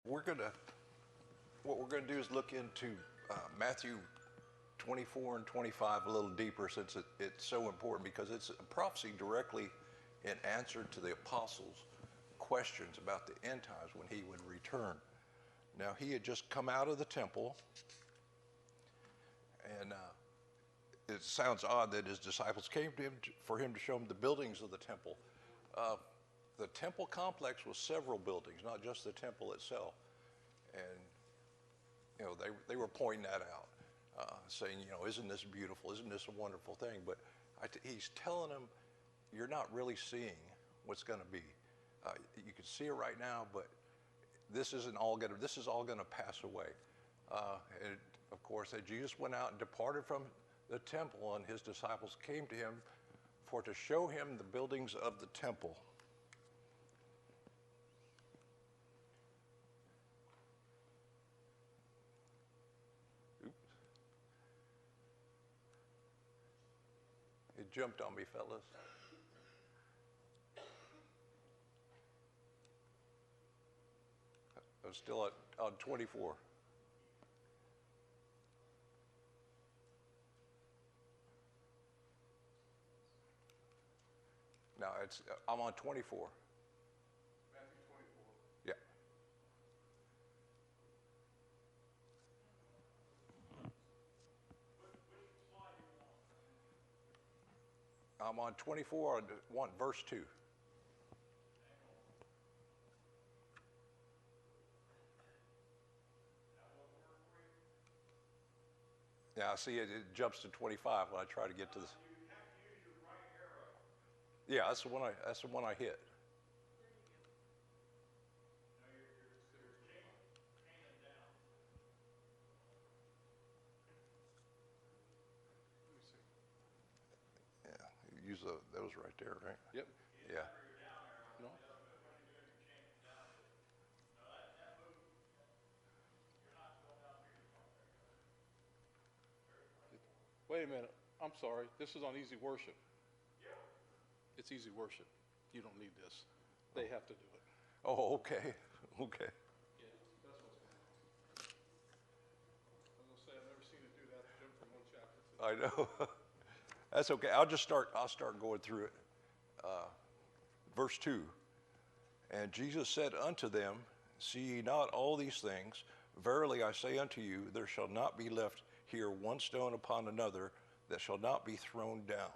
We're gonna, what we're gonna do is look into Matthew 24 and 25 a little deeper, since it's so important, because it's a prophecy directly in answer to the apostles' questions about the end times when he would return. Now, he had just come out of the temple, and it sounds odd that his disciples came to him for him to show them the buildings of the temple. The temple complex was several buildings, not just the temple itself. And, they were pointing that out, saying, isn't this beautiful? Isn't this a wonderful thing? But he's telling them, you're not really seeing what's going to be. You can see it right now, but this is all going to pass away. And of course, that Jesus went out and departed from the temple, and his disciples came to him to show him the buildings of the temple. It jumped on me, fellas. I'm still on 24. No, I'm on 24. Matthew 24. Yeah. Which slide do you want? I'm on 24, verse 2. Yeah, I see it jumps to 25 when I try to get to this. You have to use your right arrow. Yeah, that's the one I hit. No, there's Canaan down. Let me see. Yeah, use those right there, right? Yep. Yeah. No. Wait a minute. I'm sorry. This is on Easy Worship. It's Easy Worship. You don't need this. They have to do it. Oh, okay. Okay. Yeah, that's what's going on. I was going to say, I've never seen it do that, jump from one chapter to the I know. That's okay. I'll start going through it. Verse 2. And Jesus said unto them, see ye not all these things? Verily I say unto you, there shall not be left here one stone upon another that shall not be thrown down.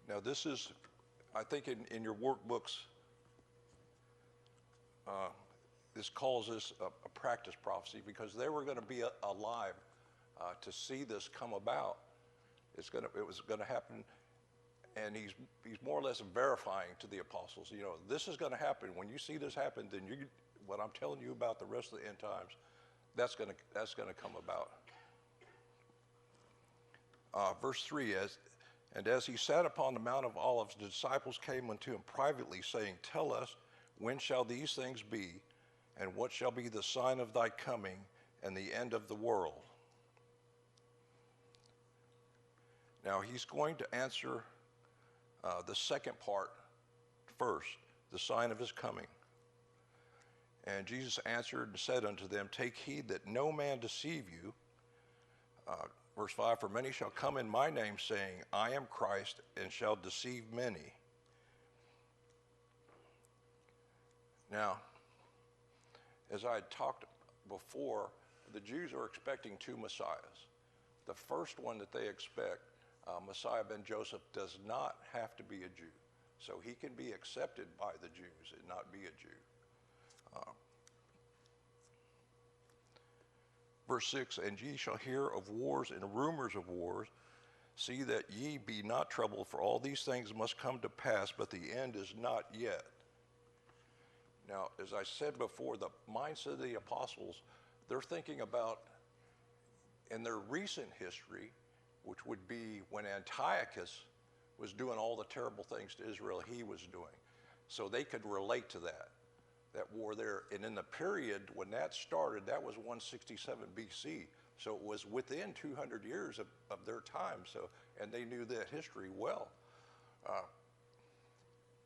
Now this is, I think in your workbooks, this calls this a practice prophecy, because they were going to be alive to see this come about. It was going to happen, and he's more or less verifying to the apostles, this is going to happen. When you see this happen, then what I'm telling you about the rest of the end times, that's going to come about. Verse 3, as he sat upon the Mount of Olives, the disciples came unto him privately, saying, tell us, when shall these things be, and what shall be the sign of thy coming and the end of the world? Now he's going to answer the second part first, the sign of his coming. And Jesus answered and said unto them, take heed that no man deceive you. Verse 5, for many shall come in my name, saying, I am Christ, and shall deceive many. Now, as I had talked before, the Jews are expecting two Messiahs. The first one that they expect, Messiah ben Joseph, does not have to be a Jew. So he can be accepted by the Jews and not be a Jew. Verse 6, and ye shall hear of wars and rumors of wars. See that ye be not troubled, for all these things must come to pass, but the end is not yet. Now, as I said before, the mindset of the apostles, they're thinking about, in their recent history, which would be when Antiochus was doing all the terrible things to Israel he was doing. So they could relate to that war there. And in the period when that started, that was 167 BC. So it was within 200 years of their time. So, and they knew that history well.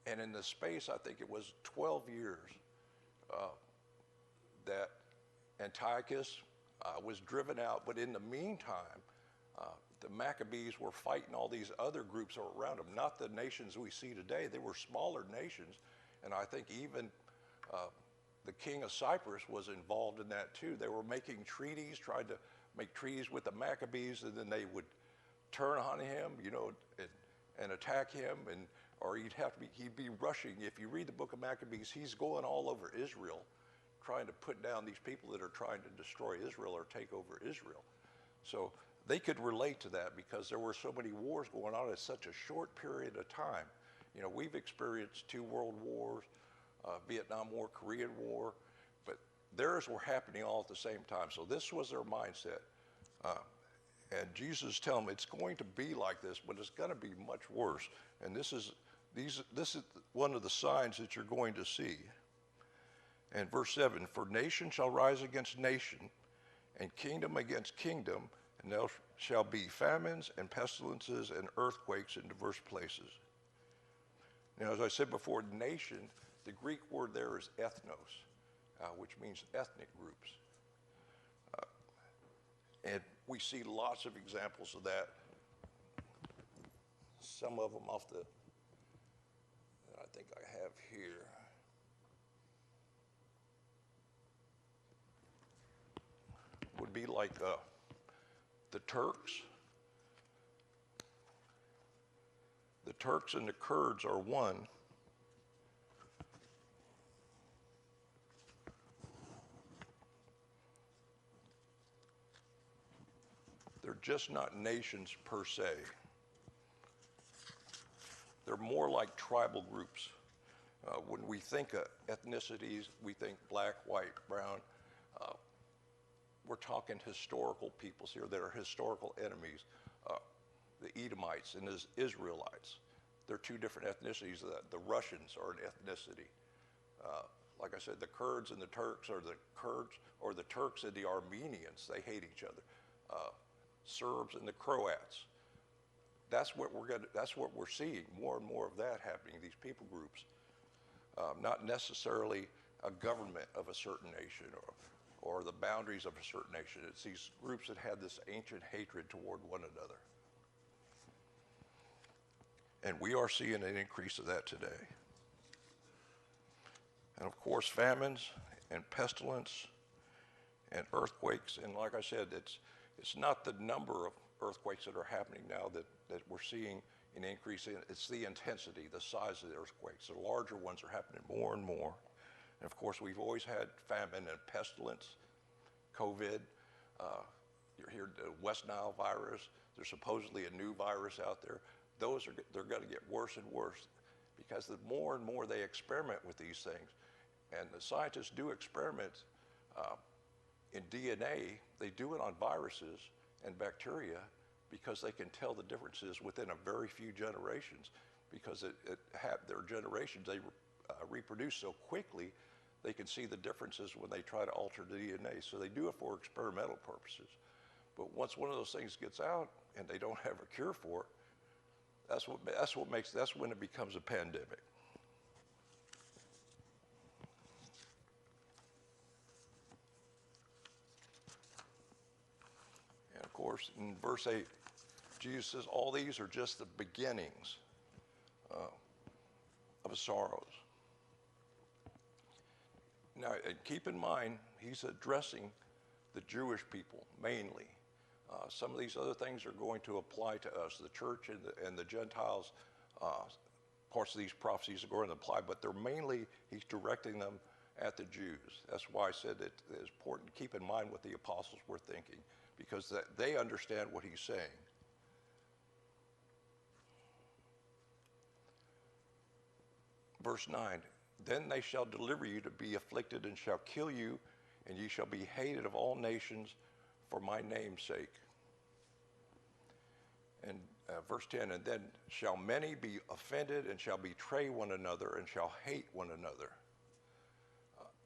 And in the space, I think it was 12 years that Antiochus was driven out. But in the meantime, the Maccabees were fighting all these other groups around them, not the nations we see today. They were smaller nations. And I think even the king of Cyprus was involved in that too. They were making treaties, tried to make treaties with the Maccabees, and then they would turn on him, you know, and attack him, or he'd be rushing. If you read the book of Maccabees, he's going all over Israel, trying to put down these people that are trying to destroy Israel or take over Israel. So they could relate to that because there were so many wars going on in such a short period of time. You know, we've experienced 2 world wars, Vietnam War, Korean War, but theirs were happening all at the same time. So this was their mindset. And Jesus tells them it's going to be like this, but it's going to be much worse. And this is one of the signs that you're going to see. And verse 7, for nation shall rise against nation, and kingdom against kingdom, and there shall be famines and pestilences and earthquakes in diverse places. Now, as I said before, nation, the Greek word there is ethnos, which means ethnic groups. And we see lots of examples of that. Some of them off that I think I have here. Would be like the Turks. The Turks and the Kurds are one. They're just not nations per se. They're more like tribal groups. When we think of ethnicities, we think black, white, brown. We're talking historical peoples here that are historical enemies. The Edomites and the Israelites. They're 2 different ethnicities. The Russians are an ethnicity. Like I said, the Kurds and the Turks are the Kurds, or the Turks and the Armenians. They hate each other. Serbs and the Croats. That's what we're seeing, more and more of that happening, these people groups. Not necessarily a government of a certain nation or the boundaries of a certain nation. It's these groups that had this ancient hatred toward one another. And we are seeing an increase of that today. And of course, famines and pestilence and earthquakes. And like I said, it's not the number of earthquakes that are happening now that we're seeing an increase in. It's the intensity, the size of the earthquakes. The larger ones are happening more and more. And of course, we've always had famine and pestilence, COVID. You're here, the West Nile virus. There's supposedly a new virus out there. They're going to get worse and worse because the more and more they experiment with these things. And the scientists do experiments in DNA. They do it on viruses and bacteria because they can tell the differences within a very few generations, because their generations, they reproduce so quickly, they can see the differences when they try to alter the DNA. So they do it for experimental purposes. But once one of those things gets out and they don't have a cure for it, that's when it becomes a pandemic. And of course, in verse 8, Jesus says, all these are just the beginnings of sorrows. Now, keep in mind, he's addressing the Jewish people mainly. Some of these other things are going to apply to us. The church and the Gentiles, parts of these prophecies are going to apply, but they're mainly, he's directing them at the Jews. That's why I said that it's important to keep in mind what the apostles were thinking, because they understand what he's saying. Verse 9, then they shall deliver you to be afflicted and shall kill you, and ye shall be hated of all nations for my name's sake. in verse 10, and then shall many be offended and shall betray one another and shall hate one another.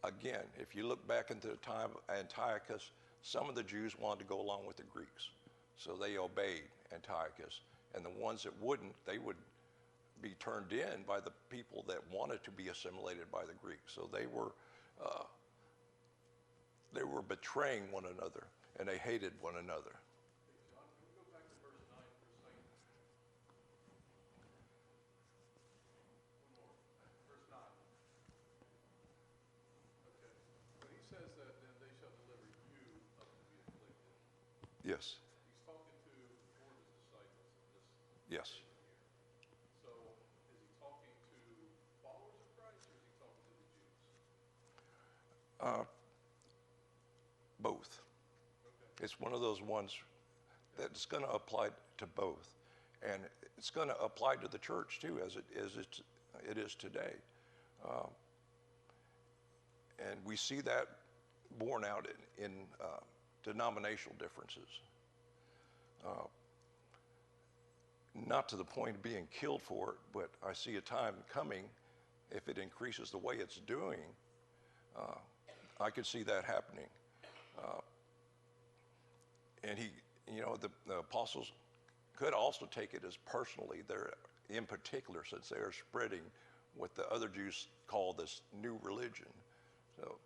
Again, if you look back into the time of Antiochus, some of the Jews wanted to go along with the Greeks. So they obeyed Antiochus. And the ones that wouldn't, they would be turned in by the people that wanted to be assimilated by the Greeks. So they were betraying one another, and they hated one another. John, can we go back to verse 9 for a second? One more. Verse 9. Okay. When he says that, then they shall deliver you up to be afflicted. Yes. He's talking to four of his disciples in this Yes. statement here. So is he talking to followers of Christ or is he talking to the Jews? Both. Okay. It's one of those ones that's going to apply to both. And it's going to apply to the church too, as it is today. And we see that borne out in denominational differences. Not to the point of being killed for it, but I see a time coming, if it increases the way it's doing, I could see that happening. And the apostles could also take it as personally. They're in particular, since they are spreading what the other Jews call this new religion. So,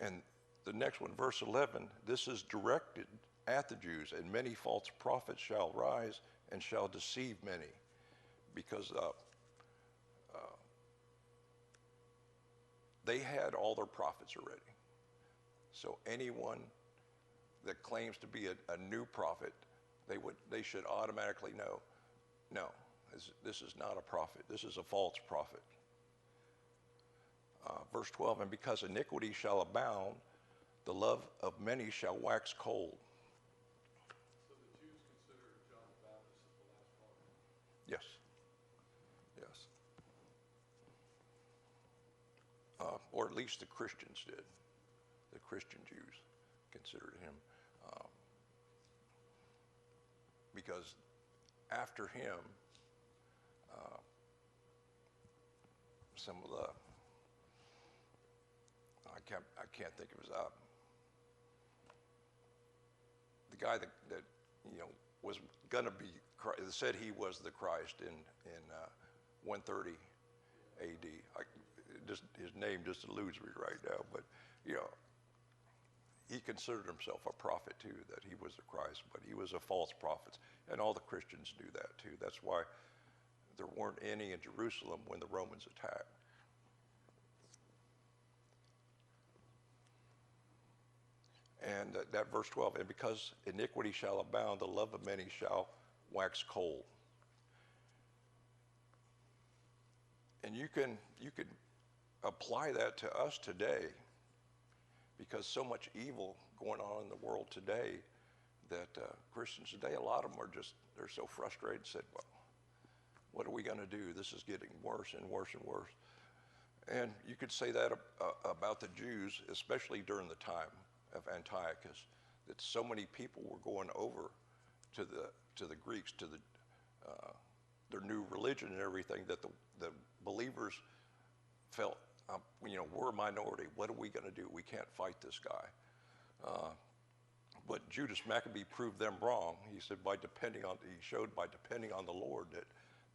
and the next one, verse 11, this is directed at the Jews, and many false prophets shall rise and shall deceive many, because they had all their prophets already. So anyone that claims to be a new prophet, they should automatically know, no, this is not a prophet. This is a false prophet. Verse 12, and because iniquity shall abound, the love of many shall wax cold. So the Jews considered John the Baptist as the last prophet? Yes. Yes. Or at least the Christians did. The Christian Jews considered him. Because after him, some of the, I can't think of his, the guy that was going to be, said he was the Christ in 130 AD. His name just eludes me right now, but he considered himself a prophet too, that he was the Christ, but he was a false prophet. And all the Christians knew that too. That's why there weren't any in Jerusalem when the Romans attacked. And that verse 12, and because iniquity shall abound, the love of many shall wax cold. And you can apply that to us today, because so much evil going on in the world today that Christians today, a lot of them they're so frustrated, said, well, what are we going to do? This is getting worse and worse and worse. And you could say that about the Jews, especially during the time of Antiochus, that so many people were going over to the Greeks, to their new religion and everything, that the believers felt, we're a minority. What are we going to do? We can't fight this guy. But Judas Maccabee proved them wrong. He said he showed by depending on the Lord that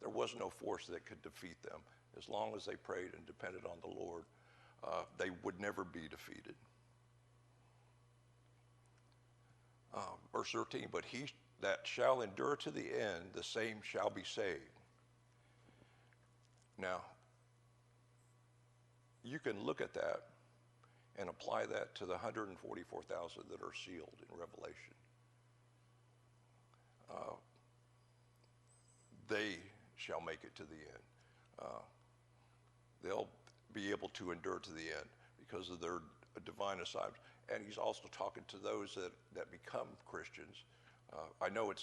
there was no force that could defeat them. As long as they prayed and depended on the Lord, they would never be defeated. Verse 13, but he that shall endure to the end, the same shall be saved. Now, you can look at that and apply that to the 144,000 that are sealed in Revelation. They shall make it to the end. They'll be able to endure to the end because of their divine assignments. And he's also talking to those that become Christians. I know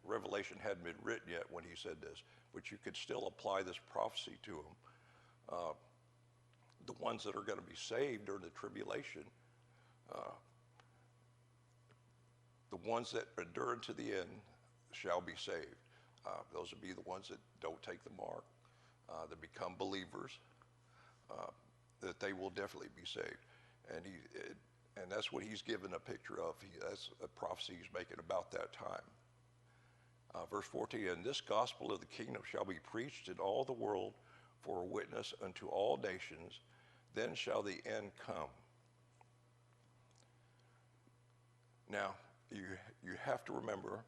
Revelation hadn't been written yet when he said this, but you could still apply this prophecy to them. The ones that are going to be saved during the tribulation, the ones that endure to the end shall be saved. Those would be the ones that don't take the mark, that become believers, that they will definitely be saved. And that's what he's given a picture of. That's a prophecy he's making about that time. Verse 14, and this gospel of the kingdom shall be preached in all the world for a witness unto all nations, then shall the end come. Now, you have to remember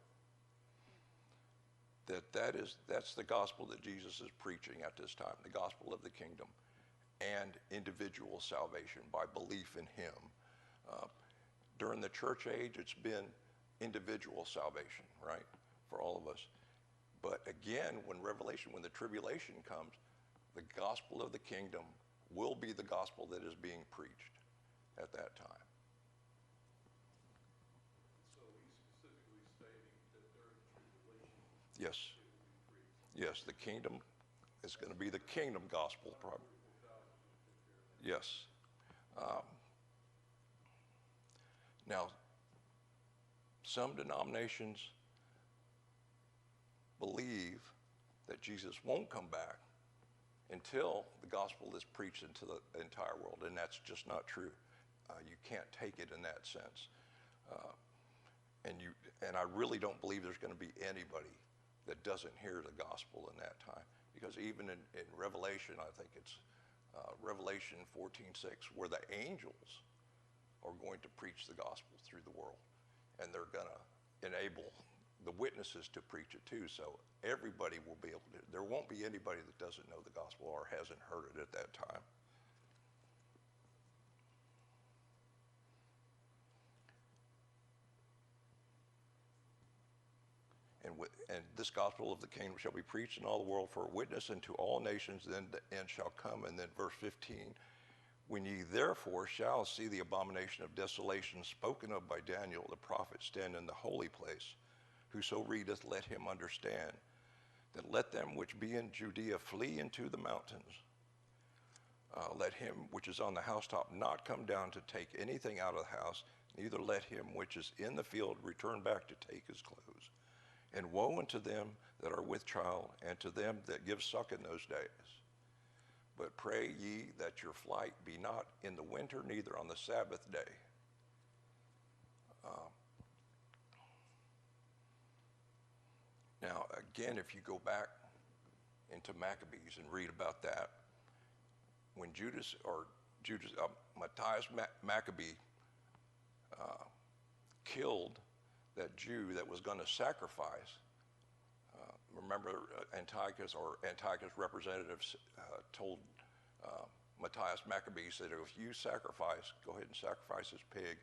that's the gospel that Jesus is preaching at this time, the gospel of the kingdom and individual salvation by belief in him. During the church age, it's been individual salvation, right, for all of us. But again, when the tribulation comes, the gospel of the kingdom will be the gospel that is being preached at that time. So he's specifically stating that during tribulation, Yes. Yes, the kingdom is going to be the kingdom gospel. Yes. Now, some denominations believe that Jesus won't come back until the gospel is preached into the entire world, and that's just not true. You can't take it in that sense. And I really don't believe there's going to be anybody that doesn't hear the gospel in that time, because even in Revelation, I think it's Revelation 14:6, where the angels are going to preach the gospel through the world, and they're going to enable the witnesses to preach it too. So everybody will be able to. There won't be anybody that doesn't know the gospel or hasn't heard it at that time. And this gospel of the kingdom shall be preached in all the world for a witness unto all nations, then the end shall come. And then verse 15, when ye therefore shall see the abomination of desolation spoken of by Daniel the prophet stand in the holy place, whoso readeth, let him understand, that let them which be in Judea flee into the mountains. Let him which is on the housetop not come down to take anything out of the house, neither let him which is in the field return back to take his clothes. And woe unto them that are with child, and to them that give suck in those days. But pray ye that your flight be not in the winter, neither on the Sabbath day. Now, again, if you go back into Maccabees and read about that, when Matthias Maccabee killed that Jew that was going to sacrifice. Remember, Antiochus representatives told Matthias Maccabee, said, if you sacrifice, go ahead and sacrifice this pig,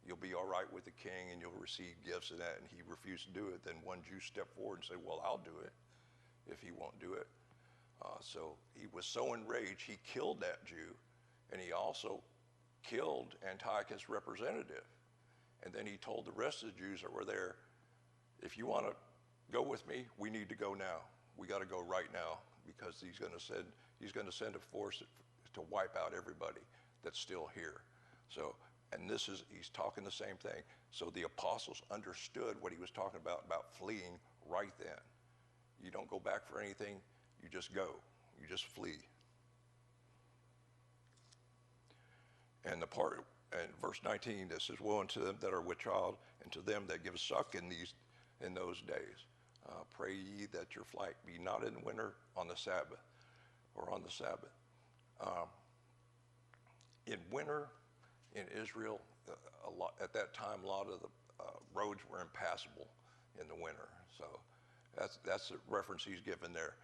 you'll be all right with the king and you'll receive gifts and that. And he refused to do it. Then one Jew stepped forward and said, well, I'll do it if he won't do it. So he was so enraged, he killed that Jew, and he also killed Antiochus' representative. And then he told the rest of the Jews that were there, if you want to go with me, we need to go now. We got to go right now, because he's going to send a force to wipe out everybody that's still here. So, and he's talking the same thing. So the apostles understood what he was talking about fleeing right then. You don't go back for anything, you just go. You just flee. And verse 19, this says, woe unto them that are with child, and to them that give suck in those days. Pray ye that your flight be not in winter on the Sabbath, or on the Sabbath. In winter in Israel, at that time, a lot of the roads were impassable in the winter. So that's the reference he's given there.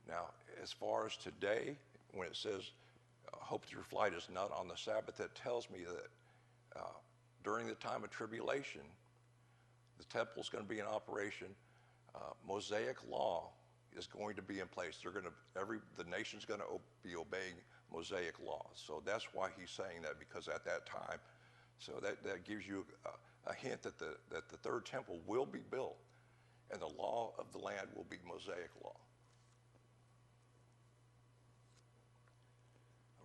Now, as far as today, when it says, hope that your flight is not on the Sabbath, that tells me that during the time of tribulation, the temple's going to be in operation. Mosaic law is going to be in place. The nation's going to be obeying Mosaic law. So that's why he's saying that, because at that time, so that gives you a hint that the third temple will be built, and the law of the land will be Mosaic law.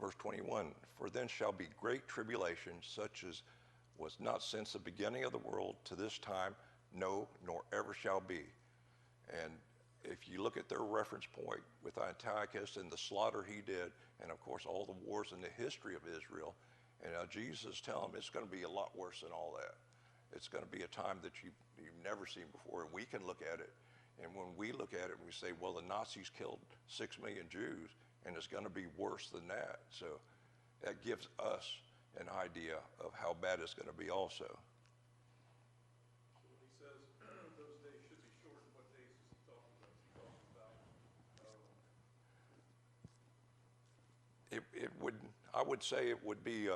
Verse 21, for then shall be great tribulation, such as was not since the beginning of the world to this time, no, nor ever shall be. And if you look at their reference point with Antiochus and the slaughter he did, and of course all the wars in the history of Israel, and Jesus tell them it's going to be a lot worse than all that. It's going to be a time that you've never seen before. And we can look at it, and when we look at it, we say, well, the Nazis killed 6 million Jews, and it's going to be worse than that. So that gives us an idea of how bad it's going to be also. So when he says those days should be shortened, what days is he talking about? Is he talking about I would say it would be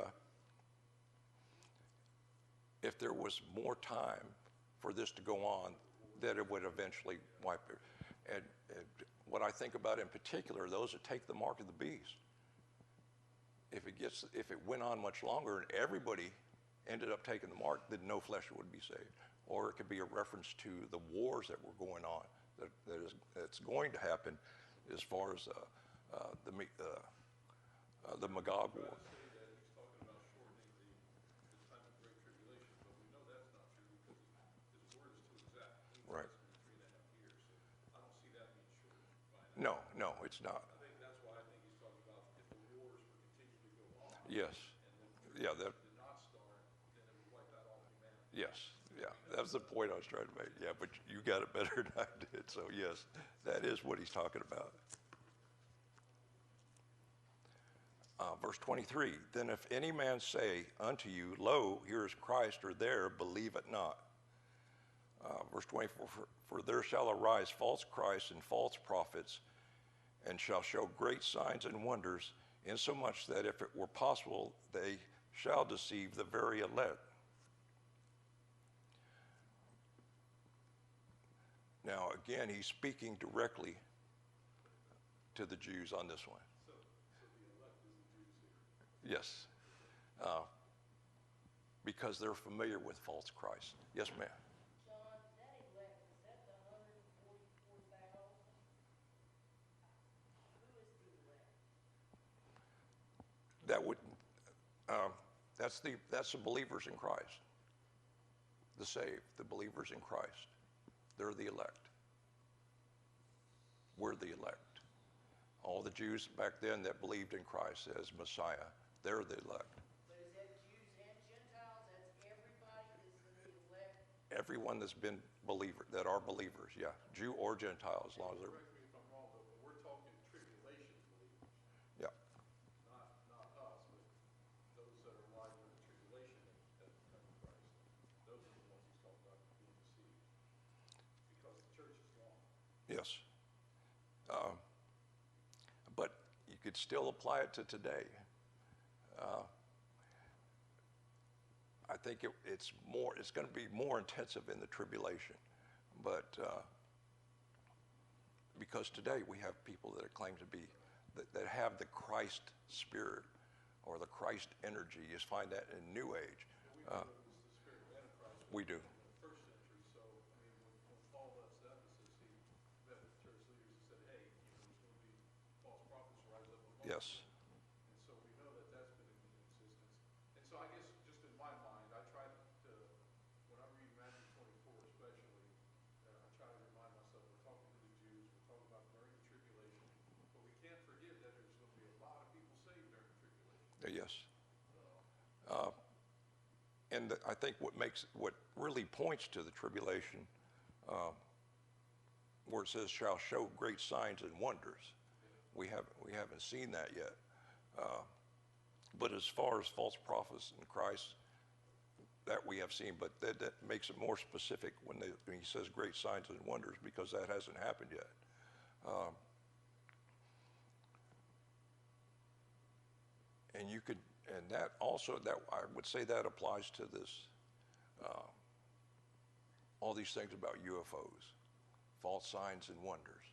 if there was more time for this to go on, that it would eventually wipe it. And what I think about in particular, those that take the mark of the beast. If it went on much longer and everybody ended up taking the mark, then no flesh would be saved. Or it could be a reference to the wars that were going on, that's going to happen as far as the Magog war. Right. No, it's not. I think that's why I think he's talking about if the wars were continuing to go on. Yes. Yeah. That. Did not start, then it would wipe out all humanity. Yes. Yeah. That was the point I was trying to make. Yeah, but you got it better than I did. So yes, that is what he's talking about. Verse 23. Then if any man say unto you, lo, here is Christ, or there, believe it not. Verse 24, for there shall arise false Christs and false prophets, and shall show great signs and wonders, insomuch that if it were possible, they shall deceive the very elect. Now, again, he's speaking directly to the Jews on this one. So the elect is the Jews here. Yes. Because they're familiar with false Christ. Yes, ma'am. That would, that's the believers in Christ, the saved, the believers in Christ. They're the elect. We're the elect. All the Jews back then that believed in Christ as Messiah, they're the elect. But is that Jews and Gentiles? That's everybody is the elect? Everyone that's been believer, that are believers, yeah, Jew or Gentile, as long as they're. Correct me if I'm wrong, though, but we're talking tribulation believers. Yeah. Not us, but those that are alive during the tribulation at the time of Christ. Those are the ones he's talking about being deceived. Because the church is gone. Yes. But you could still apply it to today. I think it's going to be more intensive in the tribulation. But because today we have people that claim to be, that have the Christ spirit or the Christ energy. You find that in New Age. We do. First century, so I mean, when Paul left Ephesus, he met with church leaders and said, "Hey, there's going to be false prophets rise up among Yes. you." And so we know that that's been in existence. And so I guess just in my mind, I try to, when I read Matthew 24 especially, I try to remind myself we're talking to the Jews, we're talking about during the tribulation, but we can't forget that there's going to be a lot of people saved during the tribulation. Yes. And I think what really points to the tribulation, where it says shall show great signs and wonders, we haven't seen that yet. But as far as false prophets in Christ, that we have seen, but that makes it more specific when he says great signs and wonders, because that hasn't happened yet. And you could. And that also, I would say that applies to this, all these things about UFOs, false signs and wonders.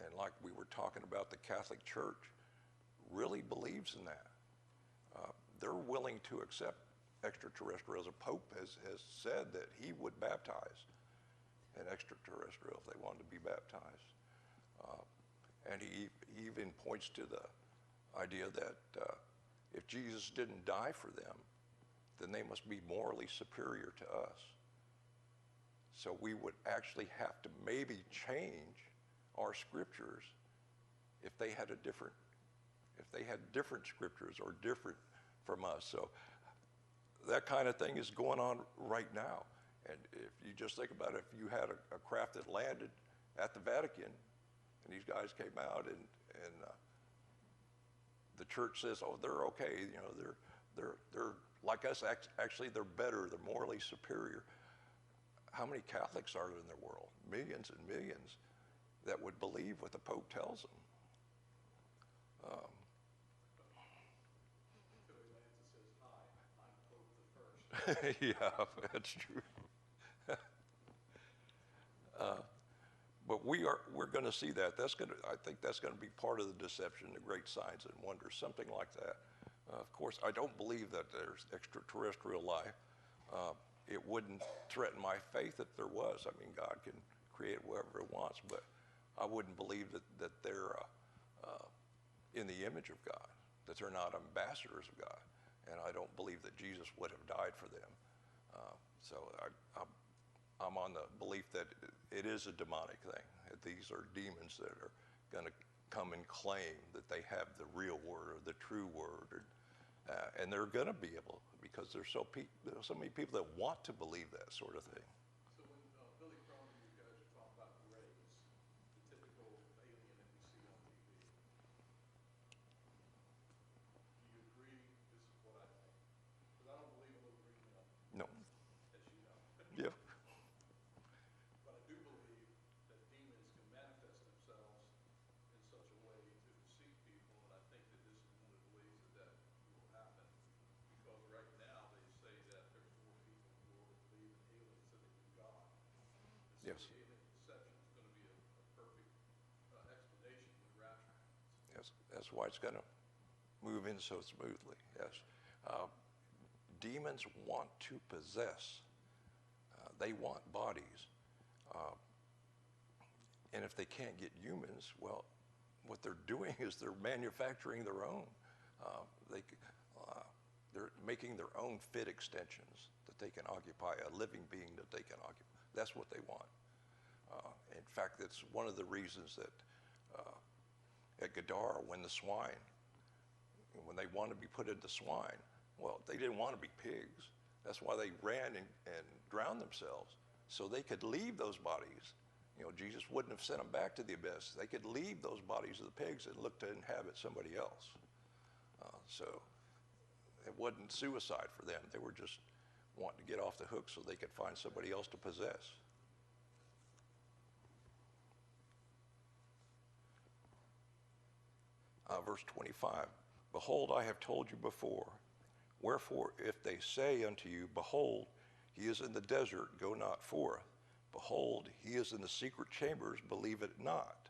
And like we were talking about, the Catholic Church really believes in that. They're willing to accept extraterrestrials. The Pope has said that he would baptize an extraterrestrial if they wanted to be baptized. And he even points to the idea that if Jesus didn't die for them, then they must be morally superior to us. So we would actually have to maybe change our scriptures if they had different scriptures or different from us. So that kind of thing is going on right now. And if you just think about it, if you had a craft that landed at the Vatican, and these guys came out and the church says, oh, they're okay, you know, they're like us. Actually, they're better. They're morally superior. How many Catholics are there in the world? Millions and millions that would believe what the Pope tells them. Yeah, that's true. But we're going to see that. I think that's going to be part of the deception, the great signs and wonders, something like that. Of course, I don't believe that there's extraterrestrial life. It wouldn't threaten my faith if there was. I mean, God can create whatever He wants, but I wouldn't believe that they're in the image of God, that they're not ambassadors of God. And I don't believe that Jesus would have died for them. So I'm on the belief that it is a demonic thing, that these are demons that are going to come and claim that they have the real word or the true word. And they're going to be able, because there's so many people that want to believe that sort of thing. So when Billy Crone and you guys are talking about grays, the typical alien that we see on TV, do you agree this is what I think? Because I don't believe in little green men, No. as you know. Yeah. But I do believe that demons can manifest themselves in such a way to deceive people, and I think that this is one of the ways that will happen. Because right now they say that there's more people in the world that believe in aliens than they do God. And so Yes. the alien deception is going to be a perfect explanation when the rapture happens. Yes. That's why it's going to move in so smoothly. Yes. Demons want to possess. They want bodies. And if they can't get humans, well, what they're doing is they're manufacturing their own. They're making their own fit extensions that they can occupy, a living being that they can occupy. That's what they want. In fact, it's one of the reasons that at Gadara, when they wanted to be put into swine, well, they didn't want to be pigs. That's why they ran and drowned themselves, so they could leave those bodies. You know, Jesus wouldn't have sent them back to the abyss. They could leave those bodies of the pigs and look to inhabit somebody else. So it wasn't suicide for them. They were just wanting to get off the hook so they could find somebody else to possess. Verse 25, behold, I have told you before. Wherefore, if they say unto you, behold, he is in the desert, go not forth. Behold, he is in the secret chambers, believe it not.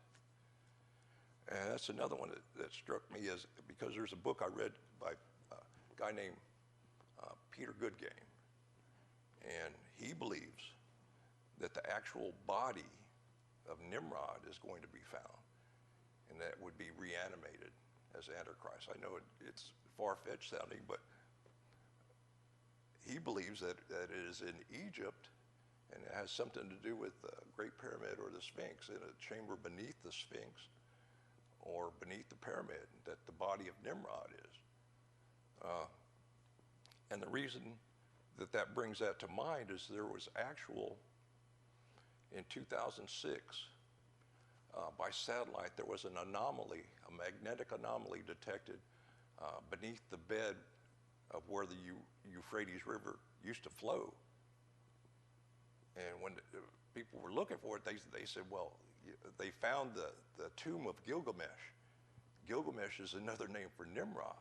And that's another one that struck me, is because there's a book I read by a guy named Peter Goodgame. And he believes that the actual body of Nimrod is going to be found, and that would be reanimated as Antichrist. I know it's far-fetched sounding, but he believes that it is in Egypt, and it has something to do with the Great Pyramid or the Sphinx, in a chamber beneath the Sphinx or beneath the pyramid, that the body of Nimrod is. And the reason that brings that to mind is there was in 2006, by satellite, there was an anomaly, a magnetic anomaly detected beneath the bed of where the Euphrates River used to flow. And when people were looking for it, they said, well, they found the tomb of Gilgamesh. Gilgamesh is another name for Nimrod.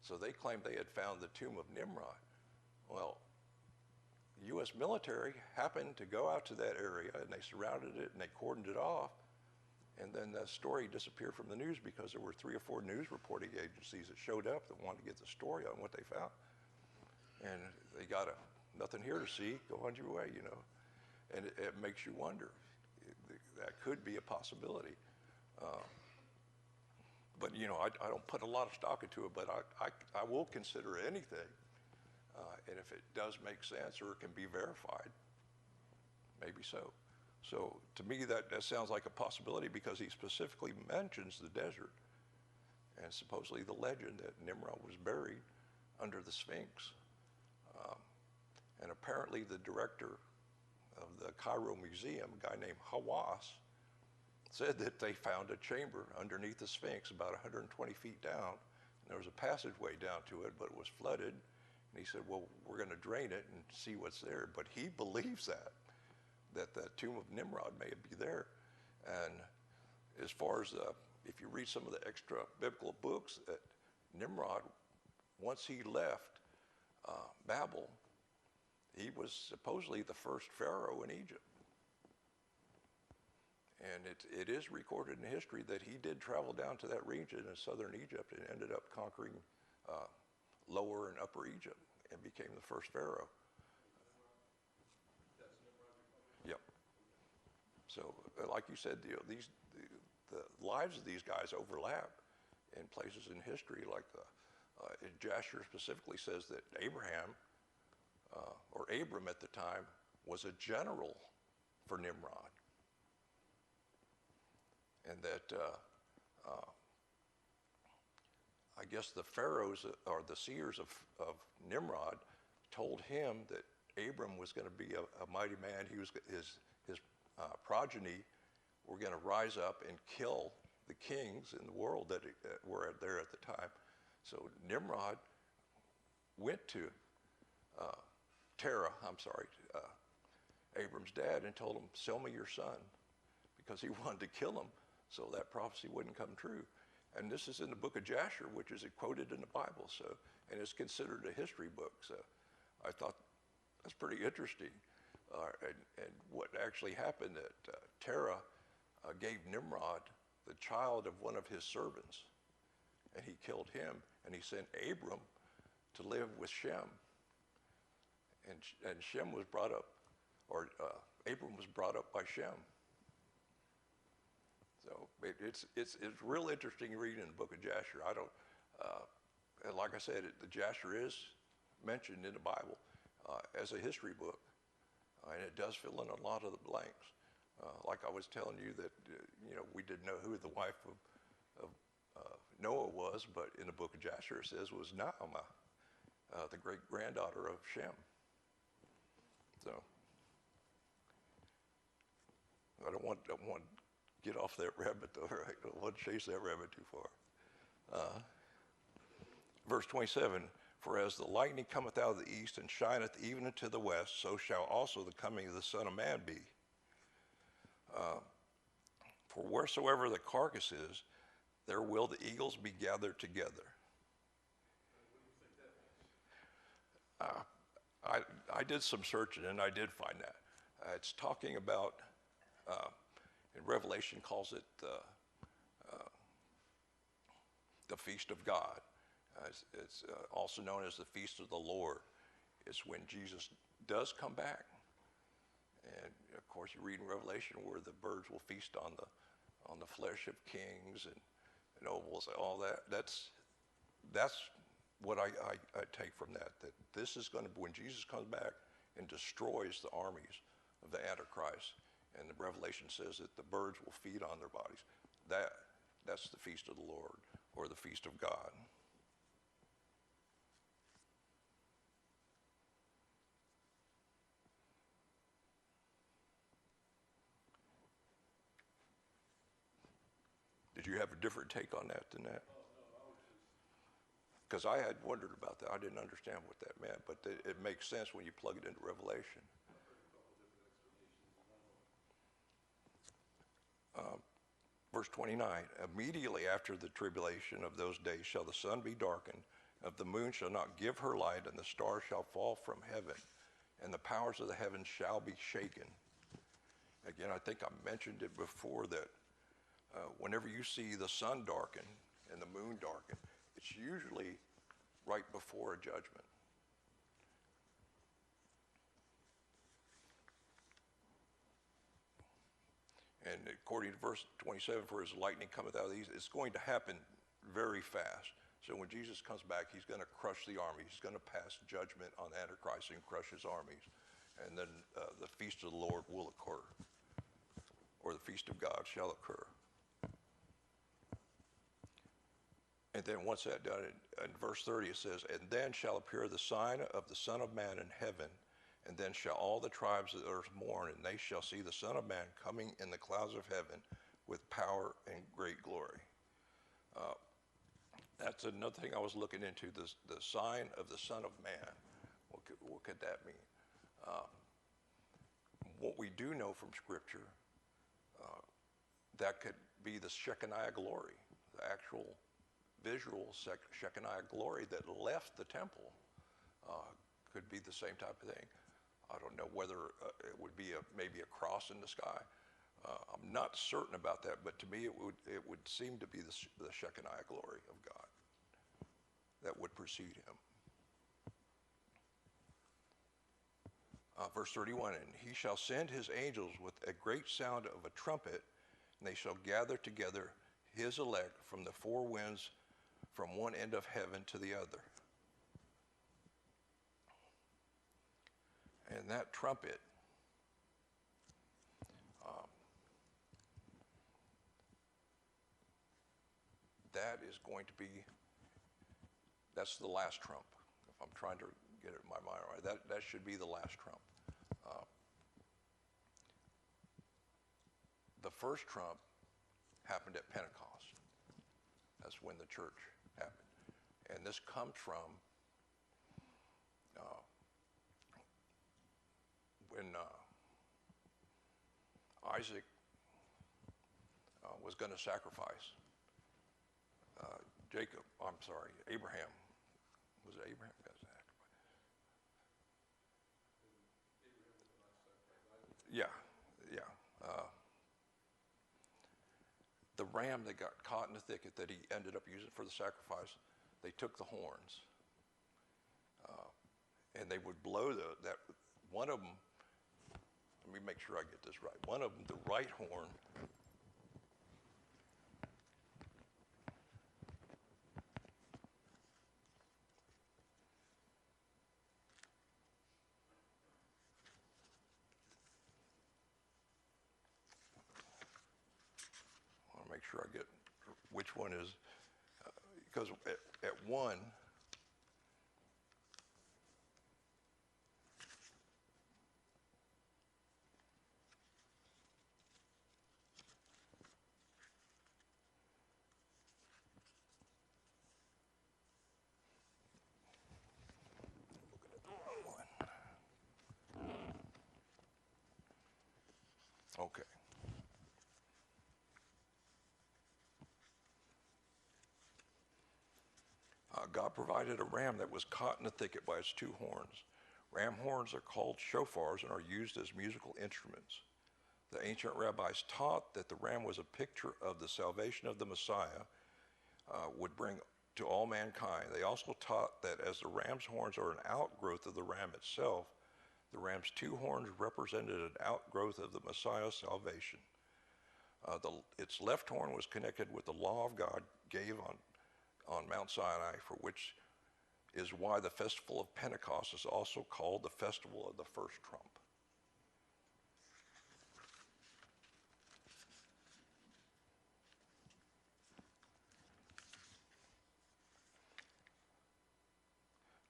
So they claimed they had found the tomb of Nimrod. Well, the U.S. military happened to go out to that area, and they surrounded it, and they cordoned it off. And then the story disappeared from the news because there were 3 or 4 news reporting agencies that showed up that wanted to get the story on what they found. And they got nothing here to see, go on your way, you know. And it makes you wonder. That could be a possibility. But, you know, I don't put a lot of stock into it, but I will consider anything And if it does make sense or it can be verified, maybe so. So to me, that sounds like a possibility because he specifically mentions the desert and supposedly the legend that Nimrod was buried under the Sphinx. And apparently the director of the Cairo Museum, a guy named Hawass, said that they found a chamber underneath the Sphinx about 120 feet down. And there was a passageway down to it, but it was flooded. And he said, well, we're going to drain it and see what's there. But he believes that the tomb of Nimrod may be there. And as far as, if you read some of the extra biblical books, that Nimrod, once he left Babel, he was supposedly the first pharaoh in Egypt. And it is recorded in history that he did travel down to that region in southern Egypt and ended up conquering lower and upper Egypt and became the first pharaoh. Yep. So, like you said, the lives of these guys overlap in places in history. Like Jasher specifically says that Abraham, or Abram at the time, was a general for Nimrod. And that I guess the pharaohs or the seers of Nimrod told him that Abram was going to be a mighty man. He was his progeny were going to rise up and kill the kings in the world that were there at the time. So Nimrod went to Abram's dad, and told him, sell me your son, because he wanted to kill him so that prophecy wouldn't come true. And this is in the book of Jasher, which is quoted in the Bible, and it's considered a history book. So I thought that's pretty interesting. And what actually happened, that Terah gave Nimrod the child of one of his servants, and he killed him, and he sent Abram to live with Shem. And Shem was brought up, or Abram was brought up by Shem. So it's real interesting reading the book of Jasher. And like I said, the Jasher is mentioned in the Bible as a history book, and it does fill in a lot of the blanks. Like I was telling you that we didn't know who the wife of Noah was, but in the book of Jasher it says was Naamah, the great granddaughter of Shem. So I don't want to get off that rabbit though, right? I don't want to chase that rabbit too far. Verse 27, for as the lightning cometh out of the east and shineth even into the west, so shall also the coming of the Son of Man be. For wheresoever the carcass is, there will the eagles be gathered together. I did some searching and I did find that. It's talking about, in Revelation calls it the Feast of God. It's also known as the Feast of the Lord. It's when Jesus does come back. And of course you read in Revelation where the birds will feast on the flesh of kings and nobles, all that. That's what I take from that this is going to be when Jesus comes back and destroys the armies of the Antichrist. And the Revelation says that the birds will feed on their bodies. That's the Feast of the Lord, or the Feast of God. Did you have a different take on that than that? Because I had wondered about that. I didn't understand what that meant, but it makes sense when you plug it into Revelation. Verse 29, immediately after the tribulation of those days shall the sun be darkened, and the moon shall not give her light, and the stars shall fall from heaven, and the powers of the heavens shall be shaken. Again, I think I mentioned it before that whenever you see the sun darken and the moon darken, it's usually right before a judgment. And according to verse 27, for as lightning cometh out of these, it's going to happen very fast. So when Jesus comes back, he's going to crush the army. He's going to pass judgment on Antichrist and crush his armies. And then the feast of the Lord will occur, or the feast of God shall occur. And then once that's done, in verse 30 it says, and then shall appear the sign of the Son of Man in heaven, and then shall all the tribes of the earth mourn, and they shall see the Son of Man coming in the clouds of heaven with power and great glory. That's another thing I was looking into, the sign of the Son of Man. What could that mean? What we do know from Scripture, that could be the Shekinah glory, the actual visual Shekinah glory that left the temple. Could be the same type of thing. I don't know whether it would be maybe a cross in the sky. I'm not certain about that, but to me it would seem to be the Shekinah glory of God that would precede him. Verse 31, and he shall send his angels with a great sound of a trumpet, and they shall gather together his elect from the four winds, from one end of heaven to the other. And that trumpet, that is going to be, that's the last trump. If I'm trying to get it in my mind right, that should be the last trump. The first trump happened at Pentecost. That's when the church happened. And this comes from when Isaac was going to sacrifice Abraham. Was it Abraham? Yeah. The ram that got caught in the thicket that he ended up using for the sacrifice, they took the horns, and they would blow that one of them. Let me make sure I get this right. One of them, the right horn, I want to make sure I get which one is, because at one, okay. God provided a ram that was caught in the thicket by its two horns. Ram horns are called shofars and are used as musical instruments. The ancient rabbis taught that the ram was a picture of the salvation of the Messiah would bring to all mankind. They also taught that as the ram's horns are an outgrowth of the ram itself, the ram's two horns represented an outgrowth of the Messiah's salvation. Its left horn was connected with the law of God gave on Mount Sinai, for which is why the festival of Pentecost is also called the festival of the first trump.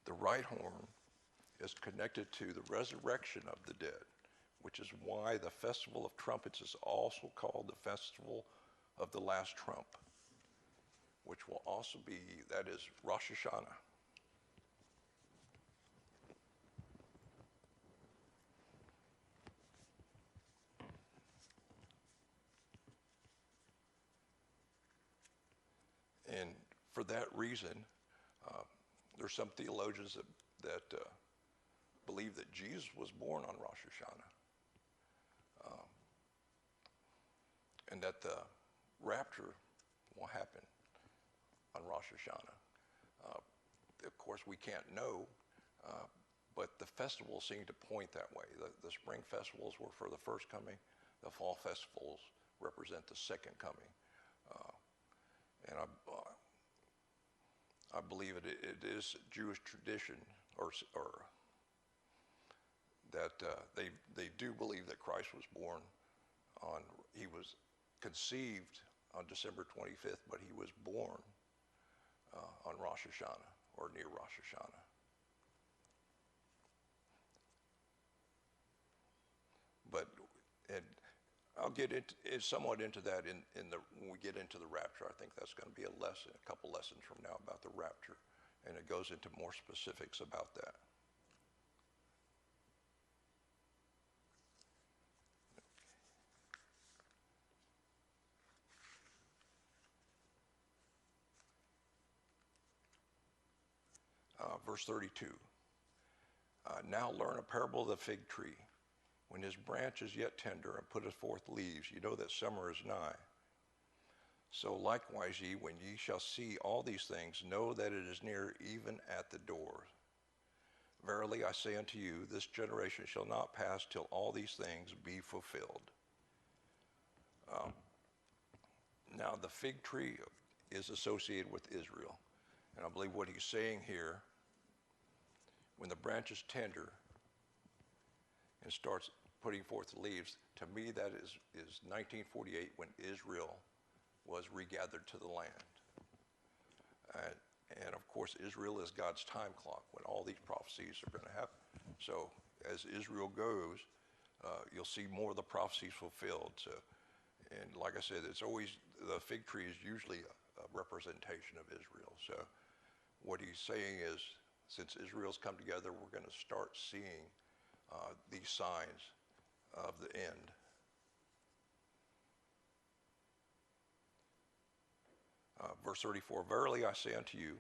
The right horn is connected to the resurrection of the dead, which is why the festival of trumpets is also called the festival of the last trump, which will also be, that is Rosh Hashanah. And for that reason, there's some theologians that believe that Jesus was born on Rosh Hashanah, and that the rapture will happen on Rosh Hashanah. Of course, we can't know, but the festivals seem to point that way. The spring festivals were for the first coming. The fall festivals represent the second coming. And I believe it is Jewish tradition, or that they do believe that Christ was born he was conceived on December 25th, but he was born on Rosh Hashanah or near Rosh Hashanah. But, and I'll get somewhat into that when we get into the rapture. I think that's going to be a couple lessons from now about the rapture, and it goes into more specifics about that. Verse 32. Now learn a parable of the fig tree. When his branch is yet tender and putteth forth leaves, you know that summer is nigh. So likewise ye, when ye shall see all these things, know that it is near, even at the doors. Verily I say unto you, this generation shall not pass till all these things be fulfilled. Now the fig tree is associated with Israel. And I believe what he's saying here, when the branch is tender and starts putting forth leaves, to me that is 1948, when Israel was regathered to the land. And of course, Israel is God's time clock when all these prophecies are going to happen. So as Israel goes, you'll see more of the prophecies fulfilled. So, and like I said, it's always, the fig tree is usually a representation of Israel. So what he's saying is, since Israel's come together, we're going to start seeing these signs of the end. Verse 34, verily I say unto you,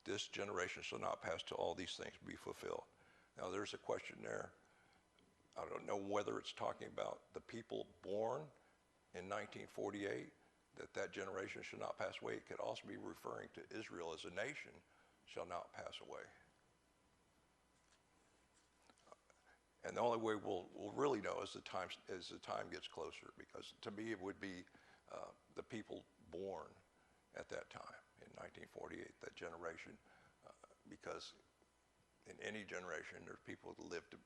this generation shall not pass till all these things be fulfilled. Now there's a question there. I don't know whether it's talking about the people born in 1948, that generation shall not pass away. It could also be referring to Israel as a nation shall not pass away. And the only way we'll really know as the time gets closer, because to me it would be the people born at that time in 1948, that generation, because in any generation there's people who live to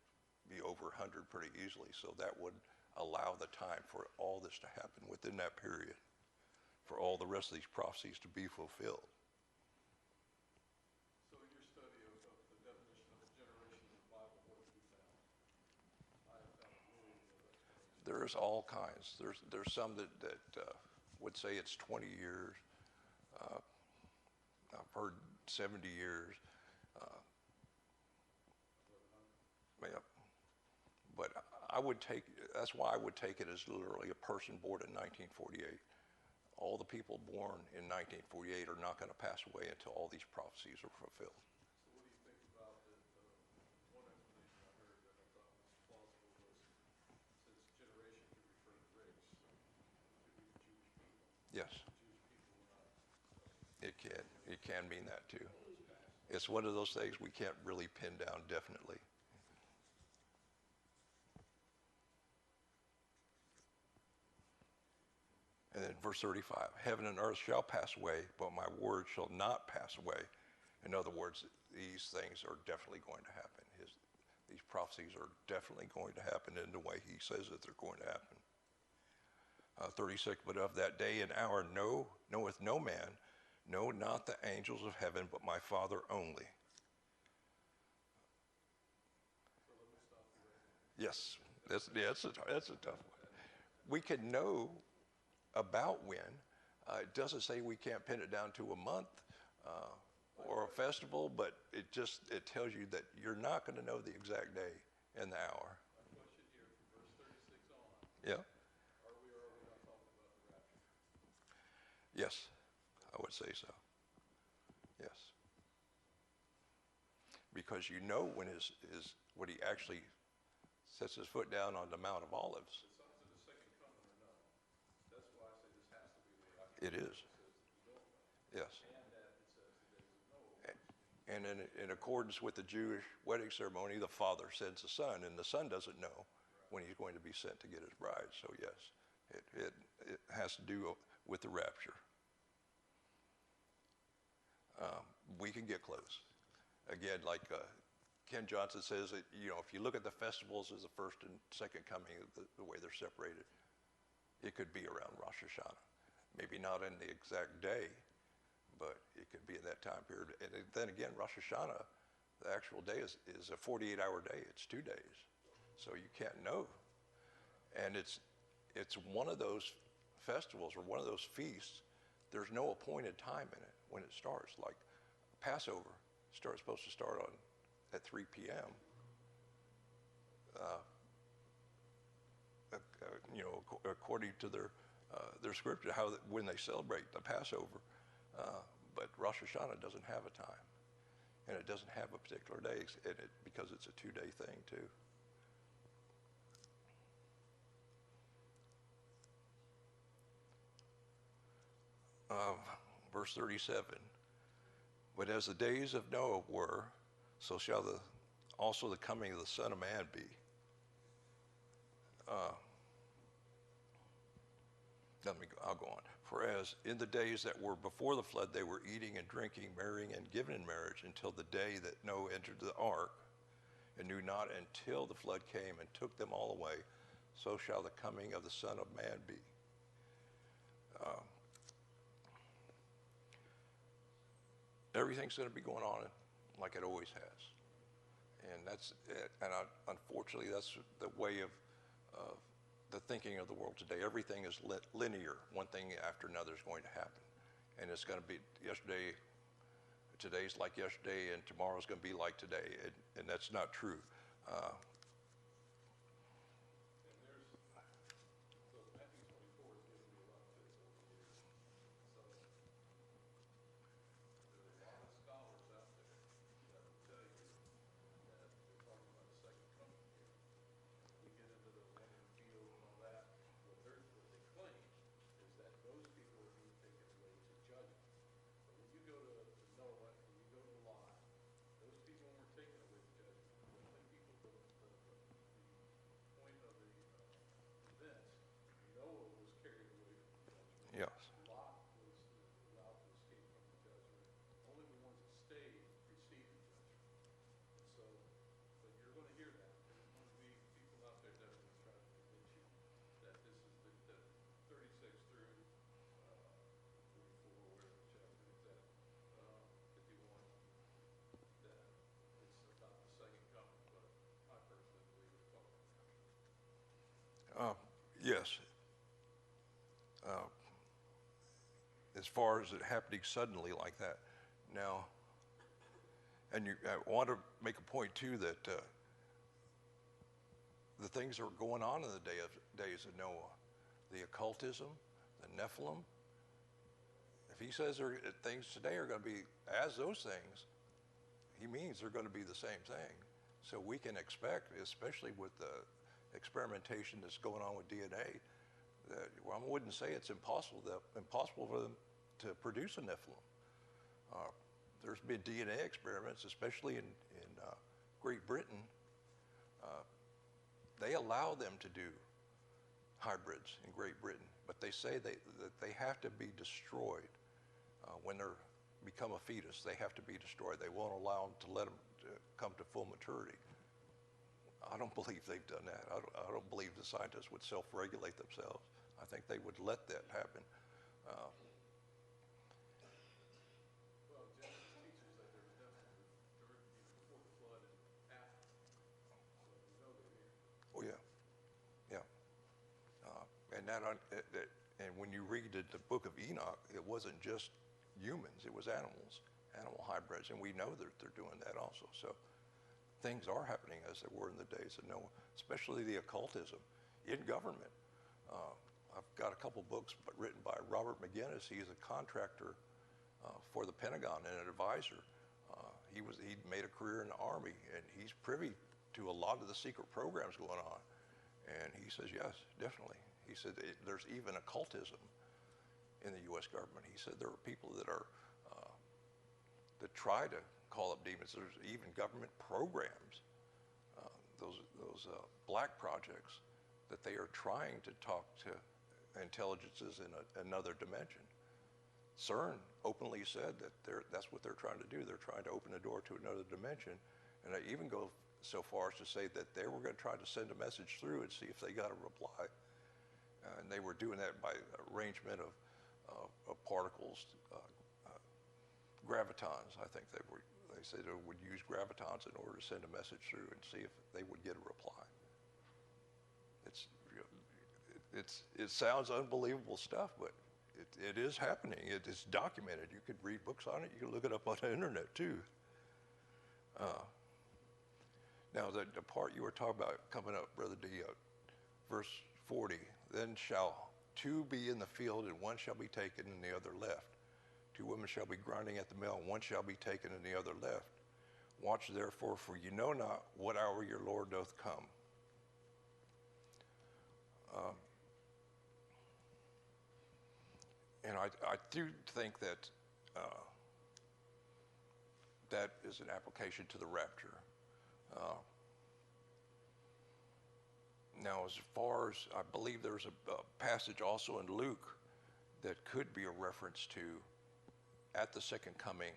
be over 100 pretty easily, so that would allow the time for all this to happen within that period, for all the rest of these prophecies to be fulfilled. So in your study of the definition of a generation in the Bible, what have you found? I have found a myriad of explanations. There's all kinds. There's some that would say it's 20 years. I've heard 70 years. Yeah. But that's why I would take it as literally a person born in 1948. All the people born in 1948 are not going to pass away until all these prophecies are fulfilled. So what do you think about one explanation I heard that I thought was plausible was, since generation could refer to race, it could be the Jewish people. Yes. The Jewish people were not. It can mean that too. It's one of those things we can't really pin down definitely. And then verse 35, heaven and earth shall pass away, but my word shall not pass away. In other words, these things are definitely going to happen. These prophecies are definitely going to happen in the way he says that they're going to happen. 36, but of that day and hour knoweth no man, no, not the angels of heaven, but my Father only. So let me stop you right there. Yes, that's a tough one. We can know about when. It doesn't say we can't pin it down to a month or a festival, but it tells you that you're not going to know the exact day and the hour. My question here from verse 36 on. Yeah. Are we or are we not talking about the rapture? Yes, I would say so. Yes. Because you know when when he actually sets his foot down on the Mount of Olives. Is it the second coming or no? That's why I say this has to be the rapture. It is. It says that you don't know. Yes. And that it says the days of Noah. And in accordance with the Jewish wedding ceremony, the father sends the son, and the son doesn't know when he's going to be sent to get his bride. So yes, it has to do with the rapture. we can get close. Again, like Ken Johnson says, that, you know, if you look at the festivals as the first and second coming, the way they're separated, it could be around Rosh Hashanah. Maybe not in the exact day, but it could be in that time period. And then again, Rosh Hashanah, the actual day is a 48-hour day. It's 2 days. So you can't know. And it's one of those festivals or one of those feasts, there's no appointed time in it when it starts. Like Passover supposed to start at 3 p.m. You know, according to their scripture, when they celebrate the Passover. But Rosh Hashanah doesn't have a time, and it doesn't have a particular day, because it's a 2-day thing too. Verse 37, but as the days of Noah were, so shall also the coming of the Son of Man be. I'll go on. For as in the days that were before the flood, they were eating and drinking, marrying and giving in marriage until the day that Noah entered the ark, and knew not until the flood came and took them all away, so shall the coming of the Son of Man be. Everything's going to be going on like it always has, and unfortunately that's the way of the thinking of the world today. Everything is linear. One thing after another is going to happen, and it's going to be today's like yesterday, and tomorrow's going to be like today, and that's not true. Yes. Lot was allowed to escape from the judgment. Only the ones that stayed received the judgment. And so, but you're going to hear that. There's going to be people out there that are going to try to convince you that this is the 36 through 44, where the chapter is at, 51, that it's about the second coming. But I personally believe it's talking about. Yes. As far as it happening suddenly like that. Now, and I want to make a point too that the things that are going on in the days of Noah, the occultism, the Nephilim, if he says things today are going to be as those things, he means they're going to be the same thing. So we can expect, especially with the experimentation that's going on with DNA, that, well, I wouldn't say it's impossible for them to produce a Nephilim. There's been DNA experiments, especially in Great Britain. They allow them to do hybrids in Great Britain, but they say that they have to be destroyed when they become a fetus. They have to be destroyed. They won't allow them to let them come to full maturity. I don't believe they've done that. I don't believe the scientists would self-regulate themselves. I think they would let that happen. Well, Genesis teaches that there's definitely during, before the flood and after. So we know they're here. Oh yeah, yeah. And when you read the book of Enoch, it wasn't just humans; it was animals, animal hybrids, and we know that they're doing that also. So things are happening as they were in the days of Noah, especially the occultism in government. I've got a couple books written by Robert McGinnis. He's a contractor for the Pentagon and an advisor. He made a career in the Army, and he's privy to a lot of the secret programs going on. And he says, yes, definitely. He said there's even occultism in the U.S. government. He said there are people that try to call up demons. There's even government programs, those black projects, that they are trying to talk to intelligences in another dimension. CERN openly said that that's what they're trying to do. They're trying to open the door to another dimension. And I even go so far as to say that they were going to try to send a message through and see if they got a reply. And they were doing that by arrangement of particles, gravitons. I think they said they would use gravitons in order to send a message through and see if they would get a reply. It sounds unbelievable stuff, but it is happening. It is documented. You could read books on it. You can look it up on the internet too. Now the part you were talking about coming up, Brother D, verse 40, then shall two be in the field, and one shall be taken and the other left. Two women shall be grinding at the mill, and one shall be taken and the other left. Watch therefore, for you know not what hour your Lord doth come. And I do think that that is an application to the rapture. Now, as far as I believe there's a passage also in Luke that could be a reference to at the second coming,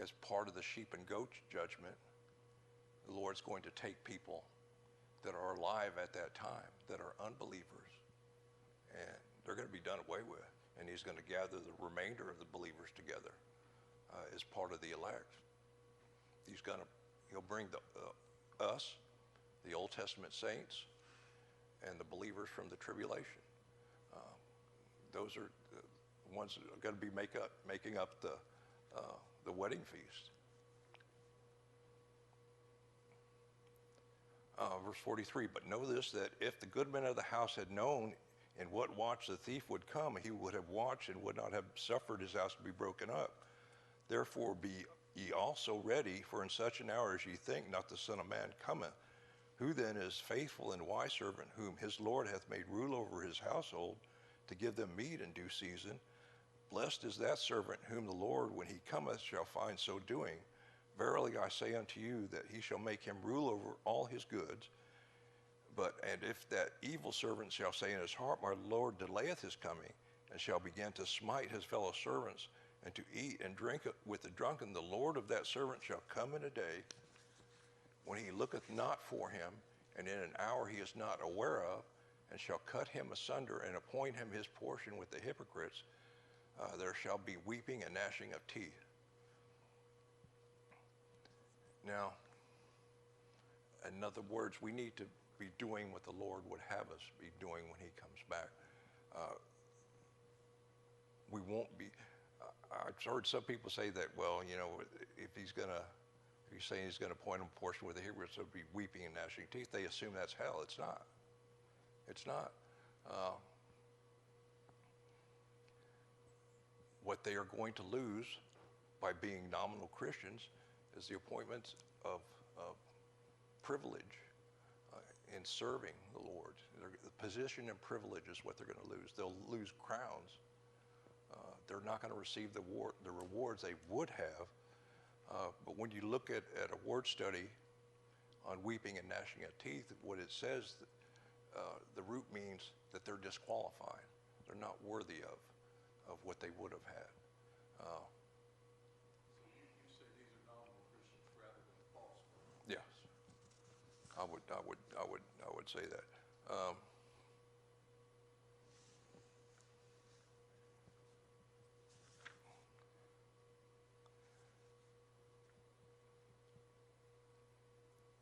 as part of the sheep and goat judgment, the Lord's going to take people that are alive at that time, that are unbelievers, and they're going to be done away with, and he's going to gather the remainder of the believers together as part of the elect. He'll bring us, the Old Testament saints, and the believers from the tribulation. Those are the ones that are going to be making up the wedding feast. Verse 43, but know this, that if the good man of the house had known in what watch the thief would come, he would have watched and would not have suffered his house to be broken up. Therefore be ye also ready, for in such an hour as ye think not the Son of Man cometh. Who then is faithful and wise servant, whom his Lord hath made rule over his household, to give them meat in due season? Blessed is that servant whom the Lord, when he cometh, shall find so doing. Verily I say unto you, that he shall make him rule over all his goods. And if that evil servant shall say in his heart, my Lord delayeth his coming, and shall begin to smite his fellow servants, and to eat and drink with the drunken, the Lord of that servant shall come in a day when he looketh not for him, and in an hour he is not aware of, and shall cut him asunder, and appoint him his portion with the hypocrites. There shall be weeping and gnashing of teeth. Now, in other words, we need to be doing what the Lord would have us be doing when he comes back. We won't be, I've heard some people say that, well, you know, if he's saying he's going to appoint him a portion with the hypocrites, it'll be weeping and gnashing teeth. They assume that's hell. It's not. It's not. What they are going to lose by being nominal Christians is the appointments of privilege in serving the Lord. The position and privilege is what they're going to lose. They'll lose crowns. They're not going to receive the rewards they would have. But when you look at a word study on weeping and gnashing of teeth, what it says, the root means that they're disqualified. They're not worthy of what they would have had. You say these are nominal Christians rather than false. Yes, I would say that.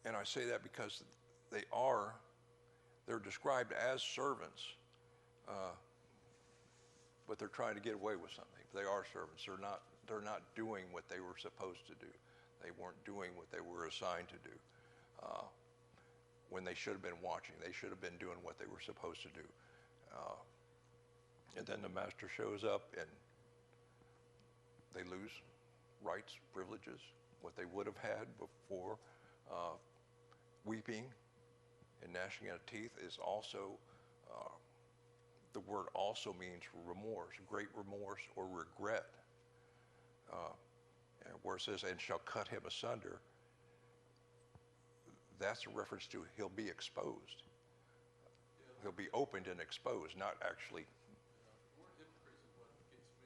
And I say that because they're described as servants, but they're trying to get away with something. They are servants. They're not doing what they were supposed to do. They weren't doing what they were assigned to do. When they should have been watching, they should have been doing what they were supposed to do. And then the master shows up and they lose rights, privileges, what they would have had before. Weeping and gnashing of teeth is also, the word also means remorse, great remorse or regret. Where it says, and shall cut him asunder, that's a reference to he'll be exposed. He'll be opened and exposed, not actually. The word hypocrite is what gets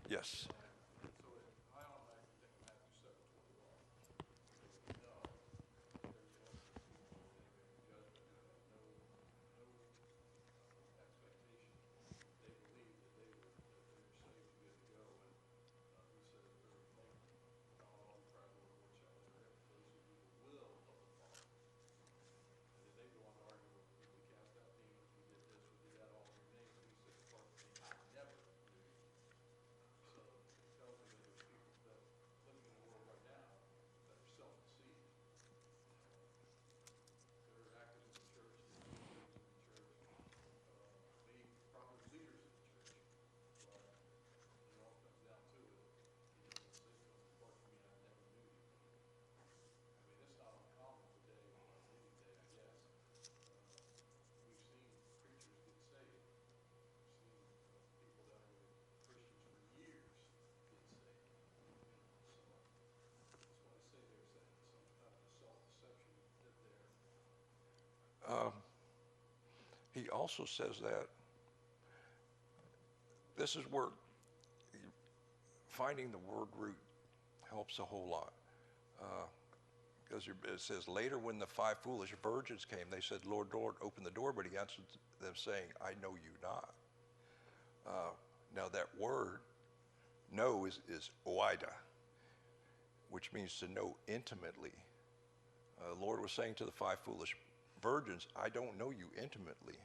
Yes. So I automatically think of Matthew 7:21. We know that there's innocent people that they make judgment and have no expectation. They believe that they were saved and good to go. And he says very plainly, not all who cry, Lord, Lord, shall enter heaven, but those who do the will of the Father. And then they go on to argue, well, we cast out demons, we did this, we did that all in your name. And he said, depart from me, I never knew you. So it tells me that there's people that living in the world right now that are self-deceived. They're active in the church, they're leaders in the church, maybe probably leaders in the church. But when it all comes down to it, he doesn't say to them, depart from me, I never knew you. I mean, it's not uncommon today, any day, I guess. We've seen preachers get saved. We've seen people that have been Christians for years get saved. So that's why I say there's some kind of a self-deception that there. He also says that this is where finding the word root helps a whole lot. Because it says, later when the 5 foolish virgins came, they said, Lord, Lord, open the door. But he answered them saying, I know you not. Now that word, know, is oida, which means to know intimately. The Lord was saying to the 5 foolish virgins, I don't know you intimately.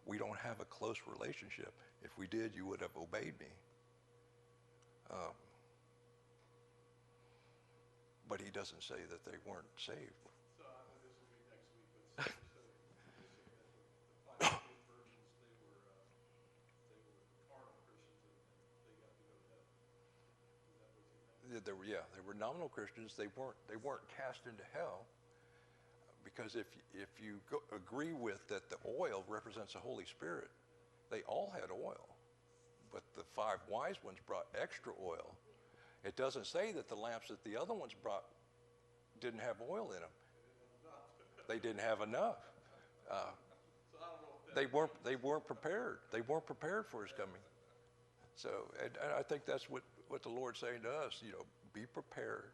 We don't have a close relationship. If we did, you would have obeyed me. But he doesn't say that they weren't saved. So I know this will be next week, but so you're saying that the 5 foolish virgins, they were carnal Christians and they got to go to heaven. Is that what you meant? They were nominal Christians. They weren't cast into hell, because if you agree with that the oil represents the Holy Spirit, they all had oil, but the 5 wise ones brought extra oil. It doesn't say that the lamps that the other ones brought didn't have oil in them. They didn't have enough. So I don't know if that They weren't prepared. They weren't prepared for his coming. So, and I think that's what the Lord's saying to us. Be prepared.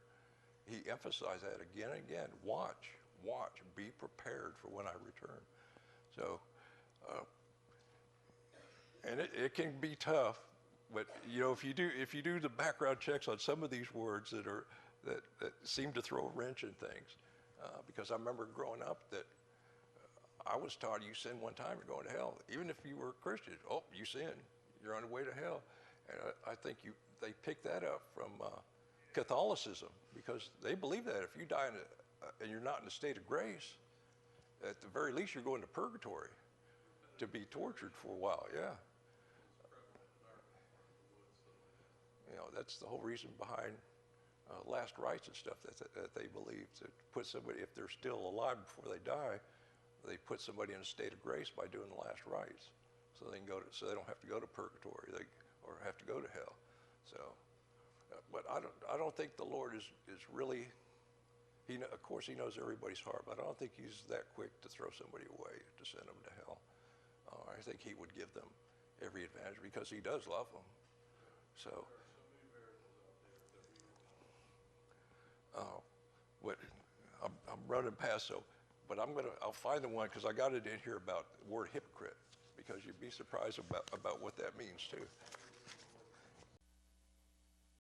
He emphasized that again and again. Watch, be prepared for when I return. So, and it can be tough. But if you do the background checks on some of these words that seem to throw a wrench in things, because I remember growing up that I was taught you sin one time, you're going to hell. Even if you were a Christian, you sin, you're on the way to hell. And I think they picked that up from Catholicism, because they believe that if you die and you're not in a state of grace, at the very least you're going to purgatory to be tortured for a while. Yeah. That's the whole reason behind last rites and stuff that they believe, to put somebody, if they're still alive before they die, they put somebody in a state of grace by doing the last rites, so they don't have to go to purgatory or have to go to hell. So, but I don't think the Lord is really. Of course, he knows everybody's heart, but I don't think he's that quick to throw somebody away, to send them to hell. I think he would give them every advantage, because he does love them. So. But I'm running past, but I'll find the one, because I got it in here about the word hypocrite, because you'd be surprised about what that means too.